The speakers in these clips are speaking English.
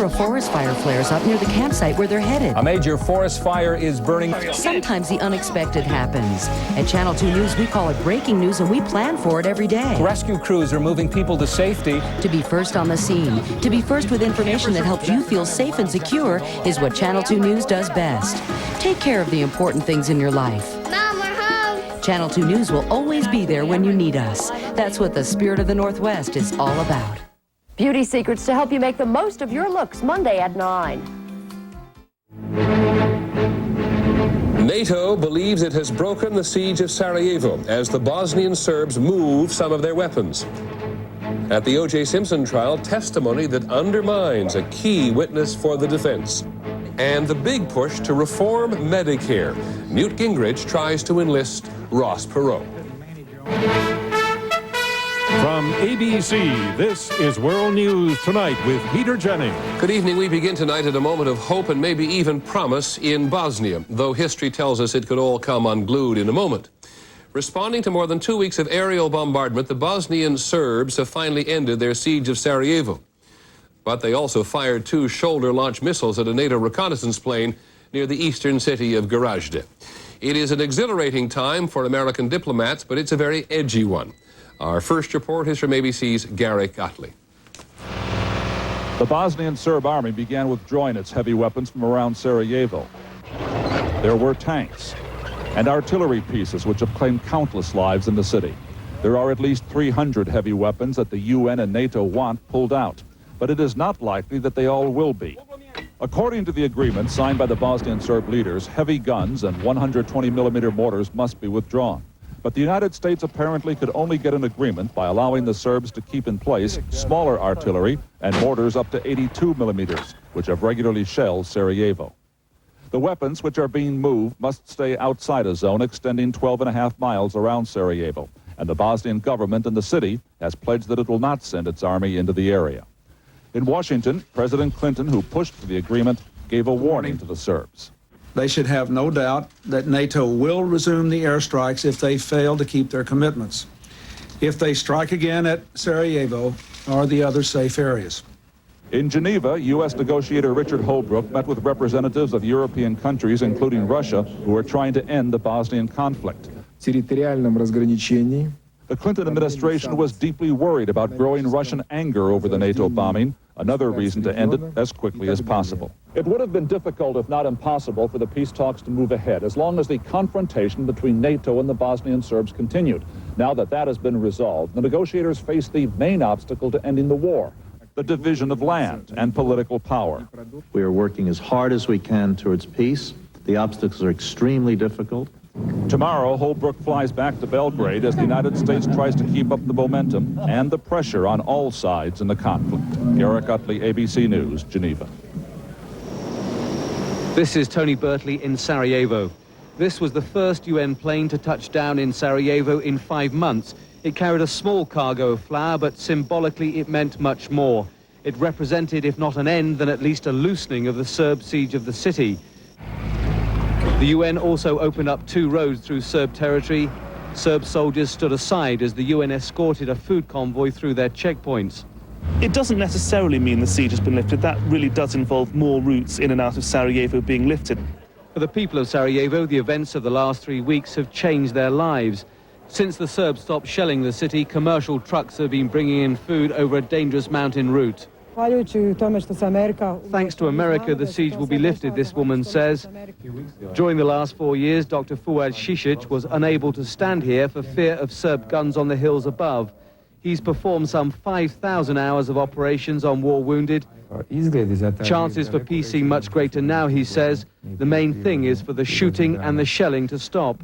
after a forest fire flares up near the campsite where they're headed. A major forest fire is burning. Sometimes the unexpected happens. At Channel 2 News, we call it breaking news, and we plan for it every day. Rescue crews are moving people to safety. To be first on the scene, to be first with information that helps you feel safe and secure is what Channel 2 News does best. Take care of the important things in your life. Mom, we're home. Channel 2 News will always be there when you need us. That's what the Spirit of the Northwest is all about. Beauty secrets to help you make the most of your looks, Monday at 9. NATO believes it has broken the siege of Sarajevo as the Bosnian Serbs move some of their weapons. At the O.J. Simpson trial, testimony that undermines a key witness for the defense. And the big push to reform Medicare. Newt Gingrich tries to enlist Ross Perot. From ABC, this is World News Tonight with Peter Jennings. Good evening. We begin tonight at a moment of hope and maybe even promise in Bosnia, though history tells us it could all come unglued in a moment. Responding to more than 2 weeks of aerial bombardment, the Bosnian Serbs have finally ended their siege of Sarajevo. But they also fired 2 shoulder-launched missiles at a NATO reconnaissance plane near the eastern city of Gorazde. It is an exhilarating time for American diplomats, but it's a very edgy one. Our first report is from ABC's Garrick Otley. The Bosnian Serb army began withdrawing its heavy weapons from around Sarajevo. There were tanks and artillery pieces which have claimed countless lives in the city. There are at least 300 heavy weapons that the UN and NATO want pulled out, but it is not likely that they all will be. According to the agreement signed by the Bosnian Serb leaders, heavy guns and 120mm mortars must be withdrawn. But the United States apparently could only get an agreement by allowing the Serbs to keep in place smaller artillery and mortars up to 82mm, which have regularly shelled Sarajevo. The weapons which are being moved must stay outside a zone extending 12.5 miles around Sarajevo, and the Bosnian government and the city has pledged that it will not send its army into the area. In Washington, President Clinton, who pushed for the agreement, gave a warning to the Serbs. They should have no doubt that NATO will resume the airstrikes if they fail to keep their commitments, if they strike again at Sarajevo or the other safe areas. In Geneva, U.S. negotiator Richard Holbrooke met with representatives of European countries, including Russia, who are trying to end the Bosnian conflict. The Clinton administration was deeply worried about growing Russian anger over the NATO bombing, another reason to end it as quickly as possible. It would have been difficult, if not impossible, for the peace talks to move ahead as long as the confrontation between NATO and the Bosnian Serbs continued. Now that that has been resolved, the negotiators face the main obstacle to ending the war, the division of land and political power. We are working as hard as we can towards peace. The obstacles are extremely difficult. Tomorrow, Holbrooke flies back to Belgrade as the United States tries to keep up the momentum and the pressure on all sides in the conflict. Garrick Utley, ABC News, Geneva. This is Tony Bertley in Sarajevo. This was the first UN plane to touch down in Sarajevo in 5 months. It carried a small cargo of flour, but symbolically it meant much more. It represented, if not an end, then at least a loosening of the Serb siege of the city. The UN also opened up 2 roads through Serb territory. Serb soldiers stood aside as the UN escorted a food convoy through their checkpoints. It doesn't necessarily mean the siege has been lifted. That really does involve more routes in and out of Sarajevo being lifted. For the people of Sarajevo, the events of the last 3 weeks have changed their lives. Since the Serbs stopped shelling the city, commercial trucks have been bringing in food over a dangerous mountain route. Thanks to America, the siege will be lifted, this woman says. During the last 4 years, Dr. Fuad Šisić was unable to stand here for fear of Serb guns on the hills above. He's performed some 5,000 hours of operations on war wounded. Chances for peace seem much greater now, he says. The main thing is for the shooting and the shelling to stop.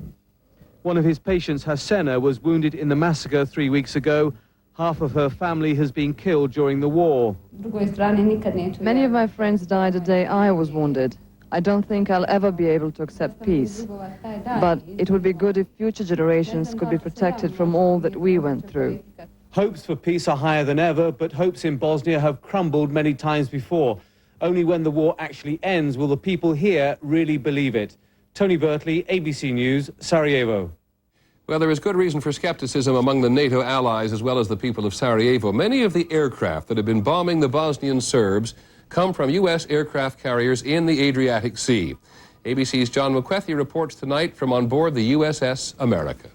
One of his patients, Hasena, was wounded in the massacre 3 weeks ago. Half of her family has been killed during the war. Many of my friends died the day I was wounded. I don't think I'll ever be able to accept peace. But it would be good if future generations could be protected from all that we went through. Hopes for peace are higher than ever, but hopes in Bosnia have crumbled many times before. Only when the war actually ends will the people here really believe it. Tony Bertley, ABC News, Sarajevo. Well, there is good reason for skepticism among the NATO allies as well as the people of Sarajevo. Many of the aircraft that have been bombing the Bosnian Serbs come from U.S. aircraft carriers in the Adriatic Sea. ABC's John McWethy reports tonight from on board the USS America.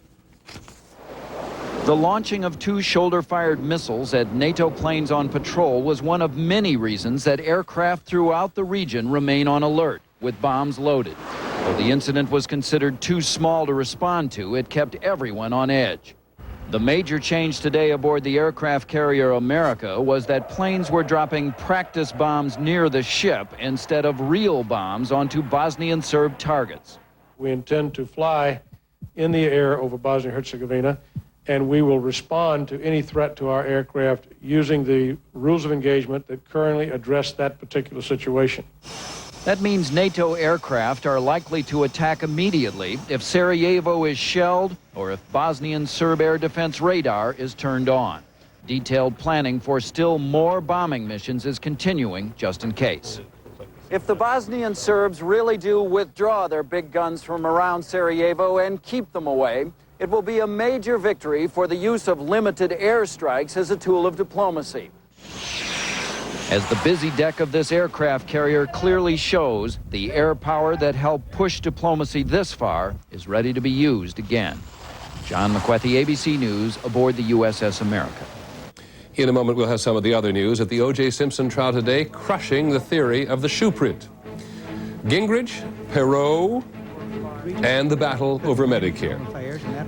The launching of 2 shoulder-fired missiles at NATO planes on patrol was one of many reasons that aircraft throughout the region remain on alert, with bombs loaded. Though the incident was considered too small to respond to, it kept everyone on edge. The major change today aboard the aircraft carrier America was that planes were dropping practice bombs near the ship instead of real bombs onto Bosnian Serb targets. We intend to fly in the air over Bosnia-Herzegovina, and we will respond to any threat to our aircraft using the rules of engagement that currently address that particular situation. That means NATO aircraft are likely to attack immediately if Sarajevo is shelled or if Bosnian Serb air defense radar is turned on. Detailed planning for still more bombing missions is continuing just in case. If the Bosnian Serbs really do withdraw their big guns from around Sarajevo and keep them away, it will be a major victory for the use of limited airstrikes as a tool of diplomacy. As the busy deck of this aircraft carrier clearly shows, the air power that helped push diplomacy this far is ready to be used again. John McWethy, ABC News, aboard the USS America. In a moment, we'll have some of the other news at the O.J. Simpson trial today, crushing the theory of the shoe print. Gingrich, Perot, and the battle over Medicare.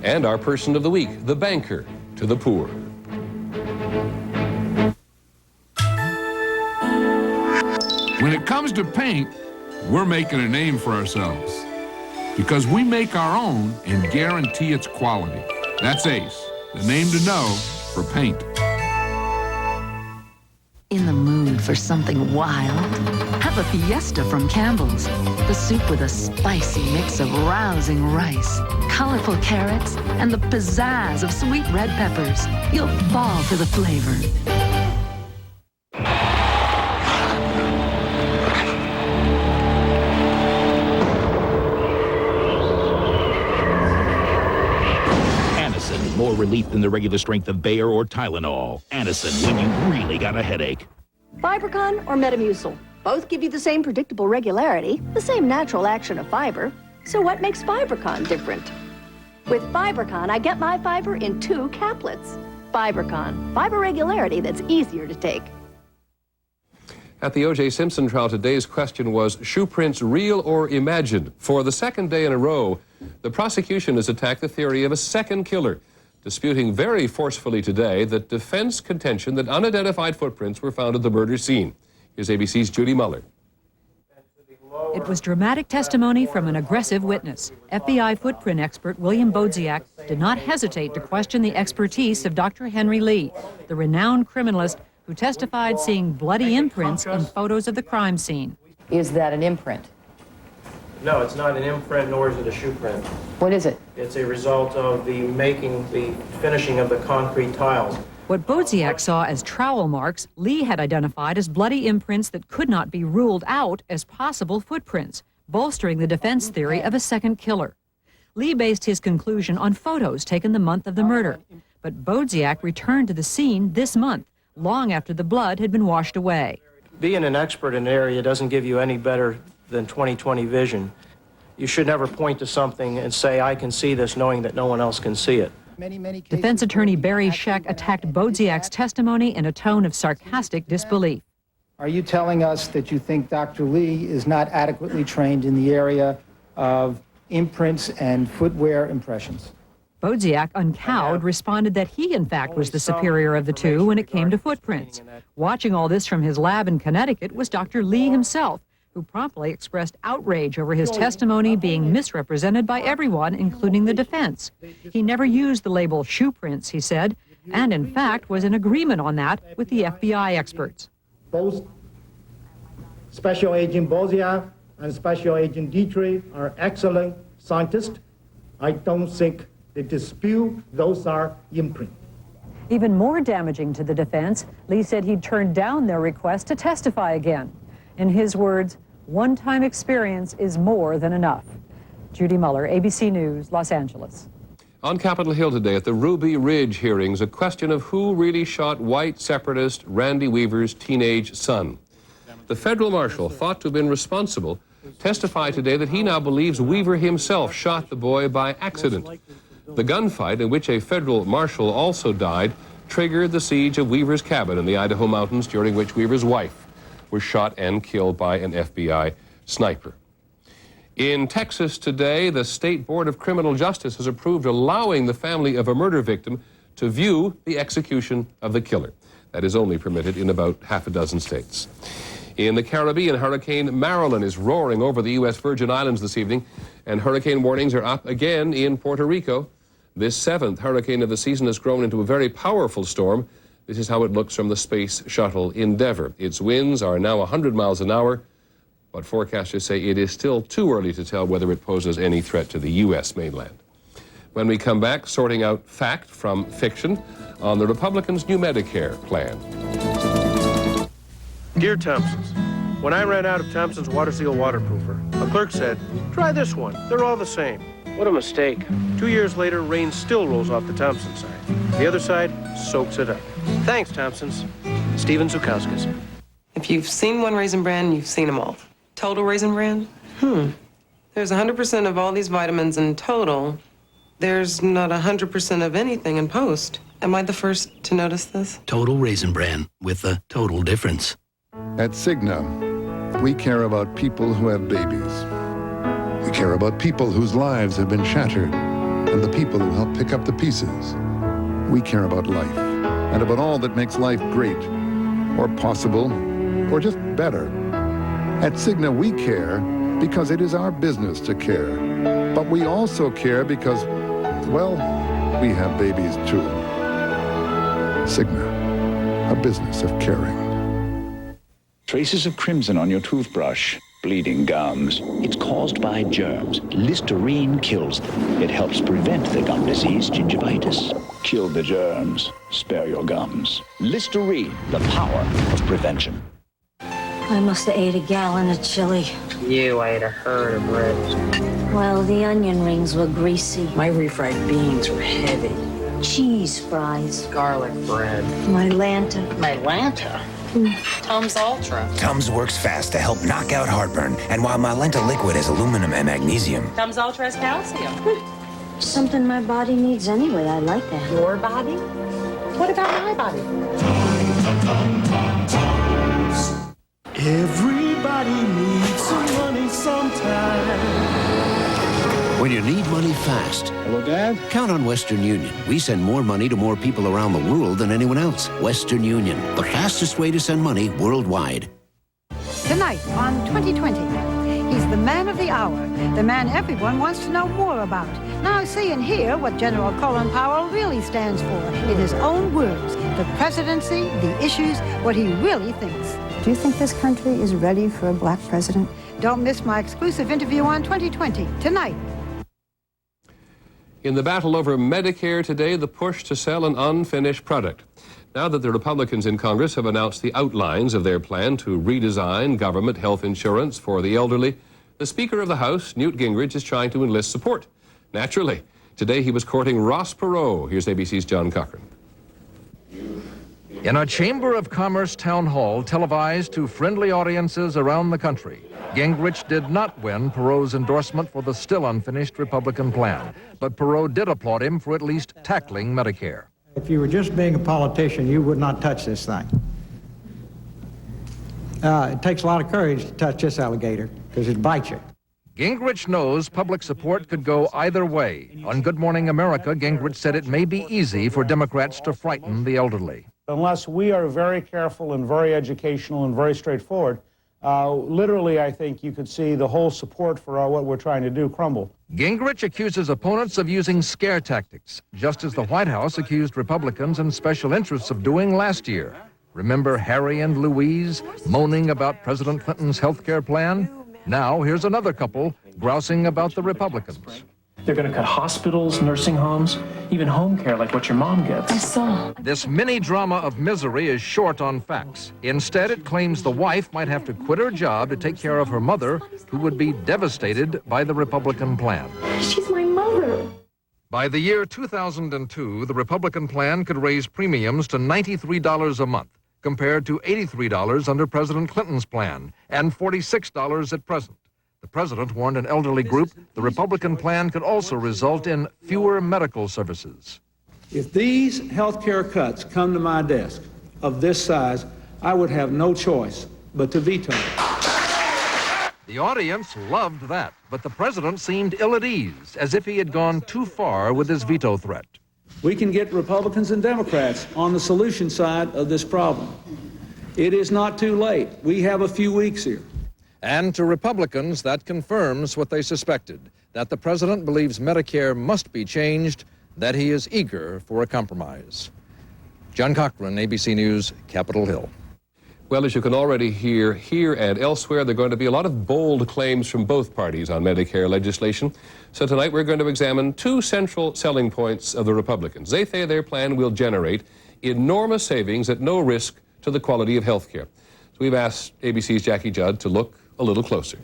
And our person of the week, the banker to the poor. When it comes to paint, we're making a name for ourselves because we make our own and guarantee its quality. That's Ace, the name to know for paint. In the mood for something wild? Have a Fiesta from Campbell's. The soup with a spicy mix of rousing rice, colorful carrots, and the pizzazz of sweet red peppers. You'll fall for the flavor. Anacin, more relief than the regular strength of Bayer or Tylenol. Anacin, when you really got a headache. Fibercon or Metamucil? Both give you the same predictable regularity, the same natural action of fiber. So what makes Fibercon different? With Fibercon, I get my fiber in 2 caplets. Fibercon, fiber regularity that's easier to take. At the O.J. Simpson trial, today's question was, shoe prints real or imagined? For the second day in a row, the prosecution has attacked the theory of a second killer, disputing very forcefully today that defense contention that unidentified footprints were found at the murder scene. Here's ABC's Judy Muller. It was dramatic testimony from an aggressive witness. FBI footprint expert William Bodziak did not hesitate to question the expertise of Dr. Henry Lee, the renowned criminalist who testified seeing bloody imprints in photos of the crime scene. Is that an imprint? No, it's not an imprint, nor is it a shoe print. What is it? It's a result of the finishing of the concrete tiles. What Bodziak saw as trowel marks, Lee had identified as bloody imprints that could not be ruled out as possible footprints, bolstering the defense theory of a second killer. Lee based his conclusion on photos taken the month of the murder, but Bodziak returned to the scene this month, long after the blood had been washed away. Being an expert in an area doesn't give you any better than 20/20 vision. You should never point to something and say, I can see this, knowing that no one else can see it. Defense attorney Barry Scheck attacked Bodziak's testimony in a tone of sarcastic disbelief. Are you telling us that you think Dr. Lee is not adequately trained in the area of imprints and footwear impressions? Bodziak, uncowed, responded that he, in fact, was the superior of the two when it came to footprints. Watching all this from his lab in Connecticut was Dr. Lee himself, who promptly expressed outrage over his testimony being misrepresented by everyone, including the defense. He never used the label shoe prints, he said, and in fact was in agreement on that with the FBI experts. Both Special Agent Bodziak and Special Agent Dietrich are excellent scientists. I don't think they dispute those are imprints. Even more damaging to the defense, Lee said he'd turned down their request to testify again. In his words, one-time experience is more than enough. Judy Muller, ABC News, Los Angeles. On Capitol Hill today at the Ruby Ridge hearings, a question of who really shot white separatist Randy Weaver's teenage son. The federal marshal thought to have been responsible testified today that he now believes Weaver himself shot the boy by accident. The gunfight, in which a federal marshal also died, triggered the siege of Weaver's cabin in the Idaho mountains, during which Weaver's wife was shot and killed by an FBI sniper. In Texas today, the State Board of Criminal Justice has approved allowing the family of a murder victim to view the execution of the killer. That is only permitted in about half a dozen states. In the Caribbean, Hurricane Marilyn is roaring over the U.S. Virgin Islands this evening, and hurricane warnings are up again in Puerto Rico. This seventh hurricane of the season has grown into a very powerful storm. This is how it looks from the Space Shuttle Endeavour. Its winds are now 100 miles an hour, but forecasters say it is still too early to tell whether it poses any threat to the U.S. mainland. When we come back, sorting out fact from fiction on the Republicans' new Medicare plan. Dear Thompsons, when I ran out of Thompson's Water Seal waterproofer, a clerk said, "Try this one. They're all the same." What a mistake. 2 years later, rain still rolls off the Thompson side. The other side soaks it up. Thanks, Thompsons. Steven Zukauskas. If you've seen one Raisin Bran, you've seen them all. Total Raisin Bran? There's 100% of all these vitamins in total. There's not 100% of anything in Post. Am I the first to notice this? Total Raisin Bran, with a total difference. At Cigna, we care about people who have babies. We care about people whose lives have been shattered and the people who help pick up the pieces. We care about life and about all that makes life great or possible or just better. At Cigna, we care because it is our business to care. But we also care because, well, we have babies too. Cigna, a business of caring. Traces of crimson on your toothbrush, bleeding gums. It's caused by germs. Listerine kills them. It helps prevent the gum disease, gingivitis. Kill the germs, spare your gums. Listerine, the power of prevention. I must have ate a gallon of chili. You ate a herd of ribs. Well, the onion rings were greasy. My refried beans were heavy. Cheese fries. Garlic bread. My Lanta. My Lanta? Tums Ultra. Tums works fast to help knock out heartburn. And while my Lenta liquid has aluminum and magnesium. Tums Ultra has calcium. Something my body needs anyway. I like that. Your body? What about my body? Everybody needs some money sometime. When you need money fast. Hello, Dad? Count on Western Union. We send more money to more people around the world than anyone else. Western Union, the fastest way to send money worldwide. Tonight on 2020, he's the man of the hour, the man everyone wants to know more about. Now see and hear what General Colin Powell really stands for, in his own words, the presidency, the issues, what he really thinks. Do you think this country is ready for a black president? Don't miss my exclusive interview on 2020, tonight. In the battle over Medicare today, the push to sell an unfinished product. Now that the Republicans in Congress have announced the outlines of their plan to redesign government health insurance for the elderly, the Speaker of the House, Newt Gingrich, is trying to enlist support. Naturally, today he was courting Ross Perot. Here's ABC's John Cochran. In a Chamber of Commerce town hall televised to friendly audiences around the country, Gingrich did not win Perot's endorsement for the still unfinished Republican plan, but Perot did applaud him for at least tackling Medicare. If you were just being a politician, you would not touch this thing. It takes a lot of courage to touch this alligator, because it bites you. Gingrich knows public support could go either way. On Good Morning America, Gingrich said it may be easy for Democrats to frighten the elderly. Unless we are very careful and very educational and very straightforward, literally, I think you could see the whole support for what we're trying to do crumble. Gingrich accuses opponents of using scare tactics, just as the White House accused Republicans and special interests of doing last year. Remember Harry and Louise moaning about President Clinton's health care plan? Now here's another couple grousing about the Republicans. They're going to cut hospitals, nursing homes, even home care like what your mom gets. I saw. This mini-drama of misery is short on facts. Instead, it claims the wife might have to quit her job to take care of her mother, who would be devastated by the Republican plan. She's my mother. By the year 2002, the Republican plan could raise premiums to $93 a month, compared to $83 under President Clinton's plan and $46 at present. The president warned an elderly group the Republican plan could also result in fewer medical services. If these health care cuts come to my desk of this size, I would have no choice but to veto it. The audience loved that, but the president seemed ill at ease, as if he had gone too far with his veto threat. We can get Republicans and Democrats on the solution side of this problem. It is not too late. We have a few weeks here. And to Republicans, that confirms what they suspected, that the president believes Medicare must be changed, that he is eager for a compromise. John Cochran, ABC News, Capitol Hill. Well, as you can already hear here and elsewhere, there are going to be a lot of bold claims from both parties on Medicare legislation. So tonight we're going to examine two central selling points of the Republicans. They say their plan will generate enormous savings at no risk to the quality of health care. So we've asked ABC's Jackie Judd to look a little closer.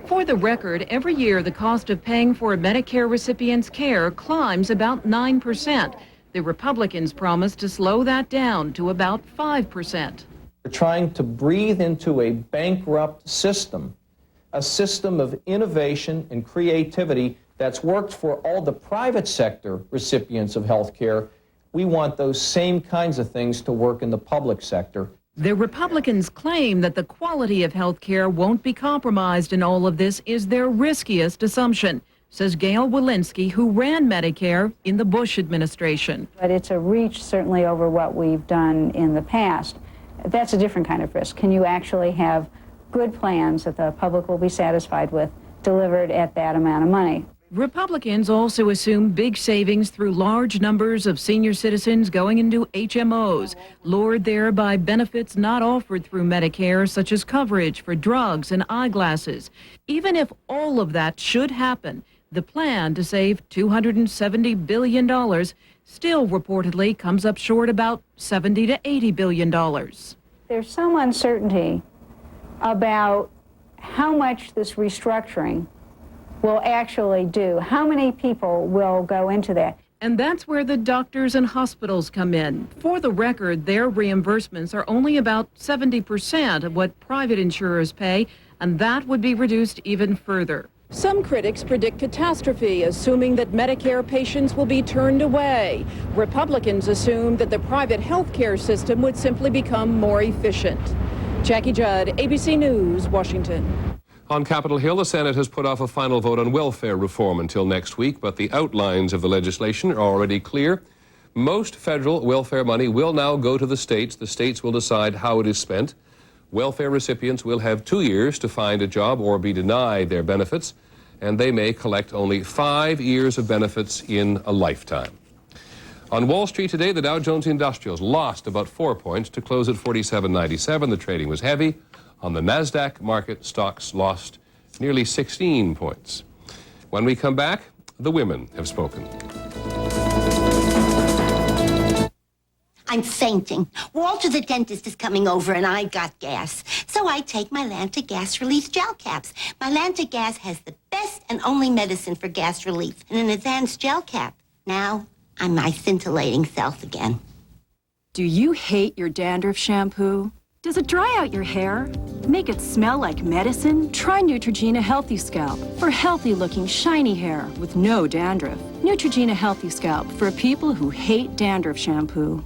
For the record, every year the cost of paying for a Medicare recipient's care climbs about 9%. The Republicans promise to slow that down to about 5%. We're trying to breathe into a bankrupt system, a system of innovation and creativity that's worked for all the private sector recipients of health care. We want those same kinds of things to work in the public sector. The Republicans claim that the quality of health care won't be compromised in all of this is their riskiest assumption, says Gail Walensky, who ran Medicare in the Bush administration. But it's a reach certainly over what we've done in the past. That's a different kind of risk. Can you actually have good plans that the public will be satisfied with delivered at that amount of money? Republicans also assume big savings through large numbers of senior citizens going into HMOs, lured there by benefits not offered through Medicare, such as coverage for drugs and eyeglasses. Even if all of that should happen, the plan to save $270 billion still reportedly comes up short about $70 to $80 billion. There's some uncertainty about how much this restructuring will actually do. How many people will go into that? And that's where the doctors and hospitals come in. For the record, their reimbursements are only about 70% of what private insurers pay, and that would be reduced even further. Some critics predict catastrophe, assuming that Medicare patients will be turned away. Republicans assume that the private health care system would simply become more efficient. Jackie Judd, ABC News, Washington. On Capitol Hill, the Senate has put off a final vote on welfare reform until next week, but the outlines of the legislation are already clear. Most federal welfare money will now go to the states. The states will decide how it is spent. Welfare recipients will have 2 years to find a job or be denied their benefits, and they may collect only 5 years of benefits in a lifetime. On Wall Street today, the Dow Jones Industrials lost about 4 points to close at 47.97. The trading was heavy. On the NASDAQ market, stocks lost nearly 16 points. When we come back, the women have spoken. I'm fainting. Walter the dentist is coming over and I got gas. So I take my Lanta Gas Relief gel caps. My Lanta Gas has the best and only medicine for gas relief in an advanced gel cap. Now I'm my scintillating self again. Do you hate your dandruff shampoo? Does it dry out your hair? Make it smell like medicine? Try Neutrogena Healthy Scalp for healthy-looking, shiny hair with no dandruff. Neutrogena Healthy Scalp for people who hate dandruff shampoo.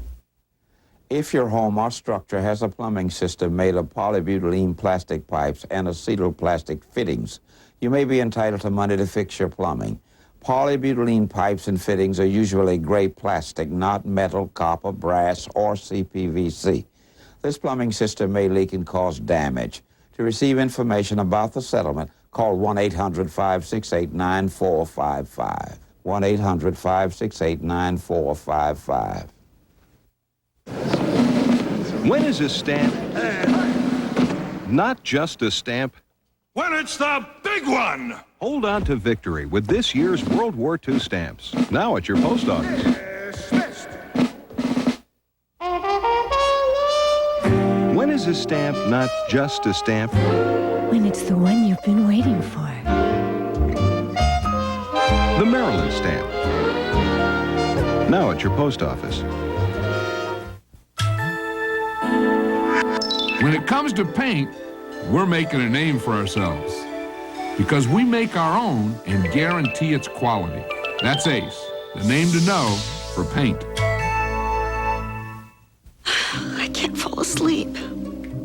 If your home or structure has a plumbing system made of polybutylene plastic pipes and acetyl plastic fittings, you may be entitled to money to fix your plumbing. Polybutylene pipes and fittings are usually gray plastic, not metal, copper, brass, or CPVC. This plumbing system may leak and cause damage. To receive information about the settlement, call 1-800-568-9455. 1-800-568-9455. When is a stamp not just a stamp? When it's the big one! Hold on to victory with this year's World War II stamps. Now at your post office. When is a stamp not just a stamp? When it's the one you've been waiting for. The Maryland stamp. Now at your post office. it comes to paint, we're making a name for ourselves. Because we make our own and guarantee its quality. That's Ace, the name to know for paint. I can't fall asleep.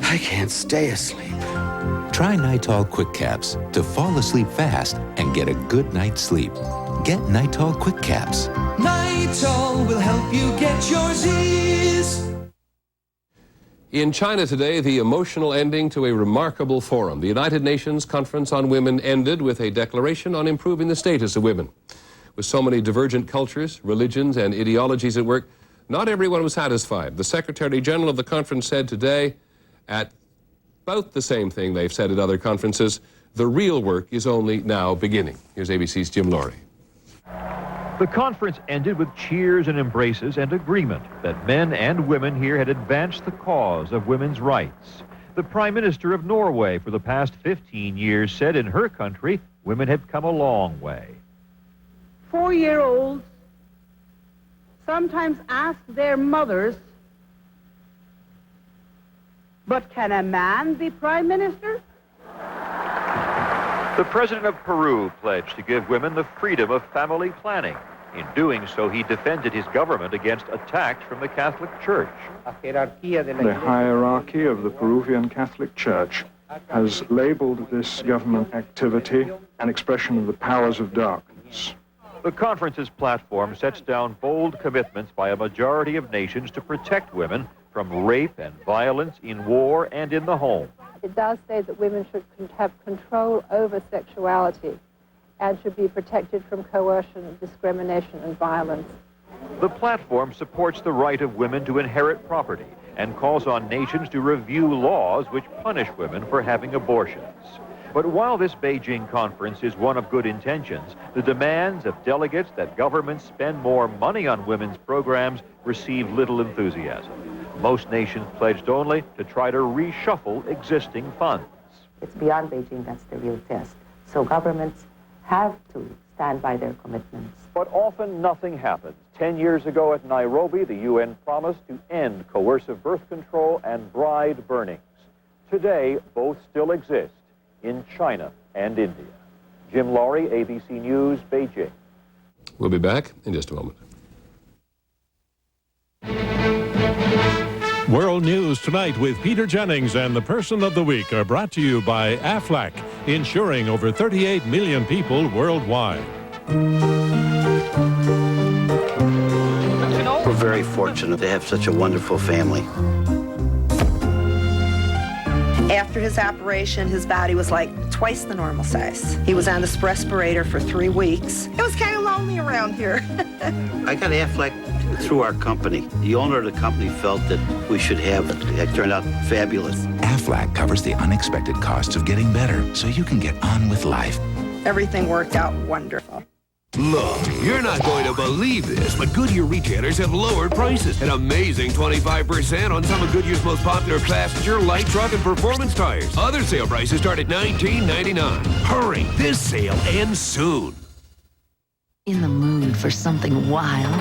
I can't stay asleep. Try Nitol Quick Caps to fall asleep fast and get a good night's sleep. Get Nitol Quick Caps. Nitol will help you get your Z's. In China today, the emotional ending to a remarkable forum. The United Nations Conference on Women ended with a declaration on improving the status of women. With so many divergent cultures, religions, and ideologies at work, not everyone was satisfied. The Secretary General of the conference said today, at about the same thing they've said at other conferences, the real work is only now beginning. Here's ABC's Jim Laurie. The conference ended with cheers and embraces and agreement that men and women here had advanced the cause of women's rights. The Prime Minister of Norway for the past 15 years said in her country, women had come a long way. 4-year-olds sometimes ask their mothers, but can a man be Prime Minister? The President of Peru pledged to give women the freedom of family planning. In doing so, he defended his government against attacks from the Catholic Church. The hierarchy of the Peruvian Catholic Church has labeled this government activity an expression of the powers of darkness. The conference's platform sets down bold commitments by a majority of nations to protect women from rape and violence in war and in the home. It does say that women should have control over sexuality and should be protected from coercion, discrimination, and violence. The platform supports the right of women to inherit property and calls on nations to review laws which punish women for having abortions. But while this Beijing conference is one of good intentions, the demands of delegates that governments spend more money on women's programs receive little enthusiasm. Most nations pledged only to try to reshuffle existing funds. It's beyond Beijing, that's the real test. So governments have to stand by their commitments. But often nothing happens. 10 years ago at Nairobi, the UN promised to end coercive birth control and bride burnings. Today, both still exist in China and India. Jim Laurie, ABC News, Beijing. We'll be back in just a moment. World News Tonight with Peter Jennings and the Person of the Week are brought to you by Aflac, insuring over 38 million people worldwide. We're very fortunate to have such a wonderful family. After his operation, his body was like twice the normal size. He was on this respirator for 3 weeks. It was kind of lonely around here. I got Aflac through our company. The owner of the company felt that we should have it. It turned out fabulous. Aflac covers the unexpected costs of getting better so you can get on with life. Everything worked out wonderful. Look, you're not going to believe this, but Goodyear retailers have lowered prices. An amazing 25% on some of Goodyear's most popular passenger, light truck, and performance tires. Other sale prices start at $19.99. Hurry, this sale ends soon. In the mood for something wild?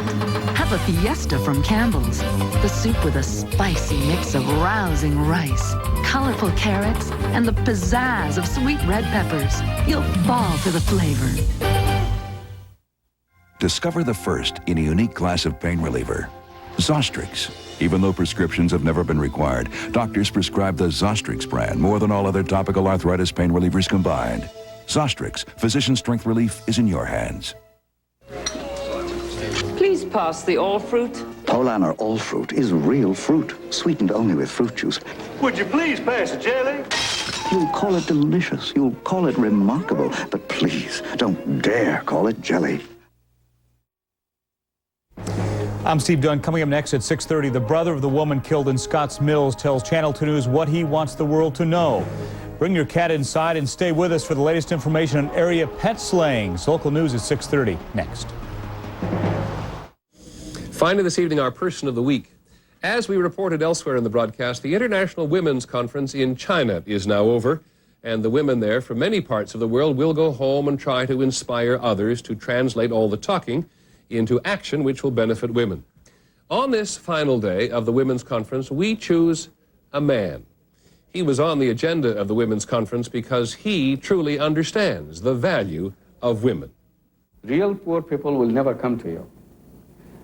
Have a Fiesta from Campbell's. The soup with a spicy mix of rousing rice, colorful carrots, and the pizzazz of sweet red peppers. You'll fall for the flavor. Discover the first in a unique class of pain reliever, Zostrix. Even though prescriptions have never been required, doctors prescribe the Zostrix brand more than all other topical arthritis pain relievers combined. Zostrix, physician strength relief, is in your hands. Please pass the all fruit. Polaner all fruit is real fruit, sweetened only with fruit juice. Would you please pass the jelly? You'll call it delicious, you'll call it remarkable, but please don't dare call it jelly. I'm Steve Dunn. Coming up next at 6:30, the brother of the woman killed in Scotts Mills tells Channel 2 News what he wants the world to know. Bring your cat inside and stay with us for the latest information on area pet slayings. Local news at 6:30 next. Finally this evening, our Person of the Week. As we reported elsewhere in the broadcast, the International Women's Conference in China is now over, and the women there from many parts of the world will go home and try to inspire others to translate all the talking into action which will benefit women. On this final day of the Women's Conference, we choose a man. He was on the agenda of the Women's Conference because he truly understands the value of women. Real poor people will never come to you.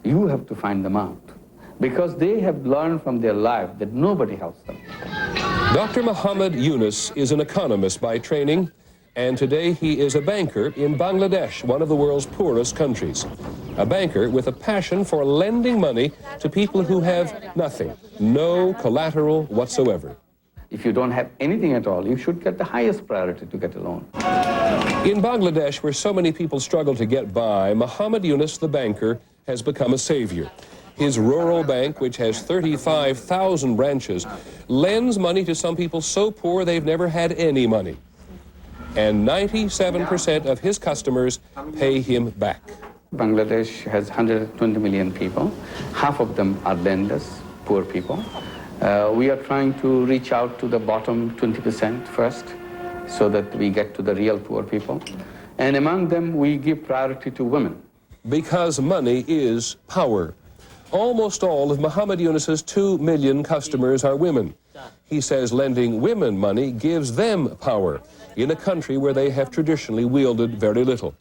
You have to find them out, because they have learned from their life that nobody helps them. Dr. Muhammad Yunus is an economist by training, and today he is a banker in Bangladesh, one of the world's poorest countries. A banker with a passion for lending money to people who have nothing, no collateral whatsoever. If you don't have anything at all, you should get the highest priority to get a loan. In Bangladesh, where so many people struggle to get by, Muhammad Yunus, the banker, has become a savior. His rural bank, which has 35,000 branches, lends money to some people so poor they've never had any money. And 97% of his customers pay him back. Bangladesh has 120 million people. Half of them are lenders, poor people. We are trying to reach out to the bottom 20% first, so that we get to the real poor people. And among them, we give priority to women. Because money is power. Almost all of Muhammad Yunus's 2 million customers are women. He says lending women money gives them power in a country where they have traditionally wielded very little.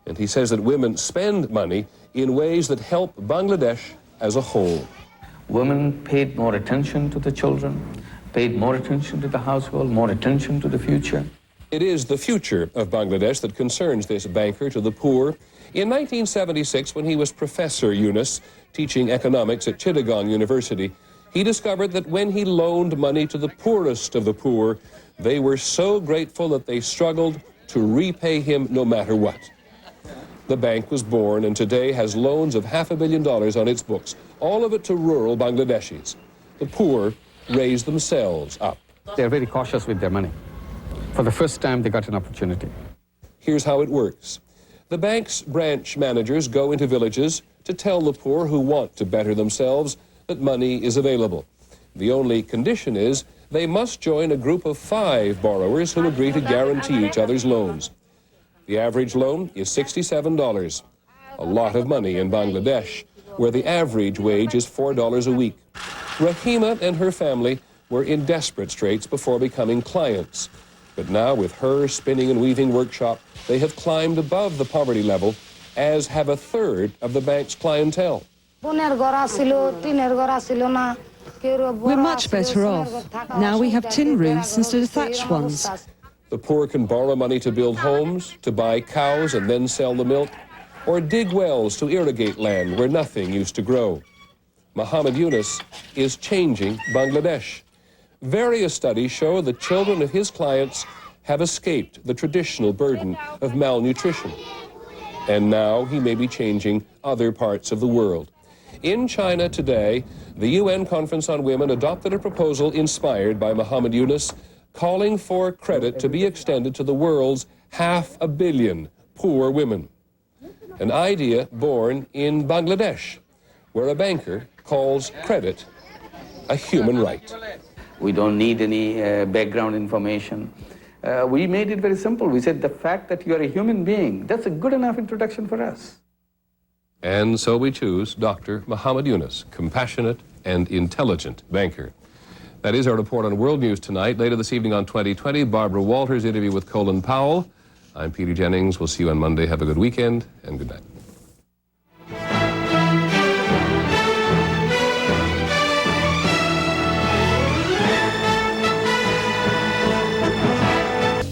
And he says that women spend money in ways that help Bangladesh as a whole. Women paid more attention to the children, paid more attention to the household, more attention to the future. It is the future of Bangladesh that concerns this banker to the poor. In 1976, when he was Professor Yunus, teaching economics at Chittagong University, he discovered that when he loaned money to the poorest of the poor, they were so grateful that they struggled to repay him no matter what. The bank was born and today has loans of $500 million on its books, all of it to rural Bangladeshis. The poor raise themselves up. They're very cautious with their money. For the first time, they got an opportunity. Here's how it works. The bank's branch managers go into villages to tell the poor who want to better themselves that money is available. The only condition is they must join a group of 5 borrowers who agree to guarantee each other's loans. The average loan is $67, a lot of money in Bangladesh, where the average wage is $4 a week. Rahima and her family were in desperate straits before becoming clients. But now, with her spinning and weaving workshop, they have climbed above the poverty level, as have a third of the bank's clientele. We're much better off. Now we have tin roofs instead of thatched ones. The poor can borrow money to build homes, to buy cows and then sell the milk, or dig wells to irrigate land where nothing used to grow. Muhammad Yunus is changing Bangladesh. Various studies show the children of his clients have escaped the traditional burden of malnutrition. And now he may be changing other parts of the world. In China today, the UN Conference on Women adopted a proposal inspired by Muhammad Yunus, calling for credit to be extended to the world's 500 million poor women. An idea born in Bangladesh, where a banker calls credit a human right. We don't need any background information. We made it very simple. We said the fact that you are a human being, that's a good enough introduction for us. And so we choose Dr. Muhammad Yunus, compassionate and intelligent banker. That is our report on World News tonight. Later this evening on 2020, Barbara Walters' interview with Colin Powell. I'm Peter Jennings. We'll see you on Monday. Have a good weekend and good night.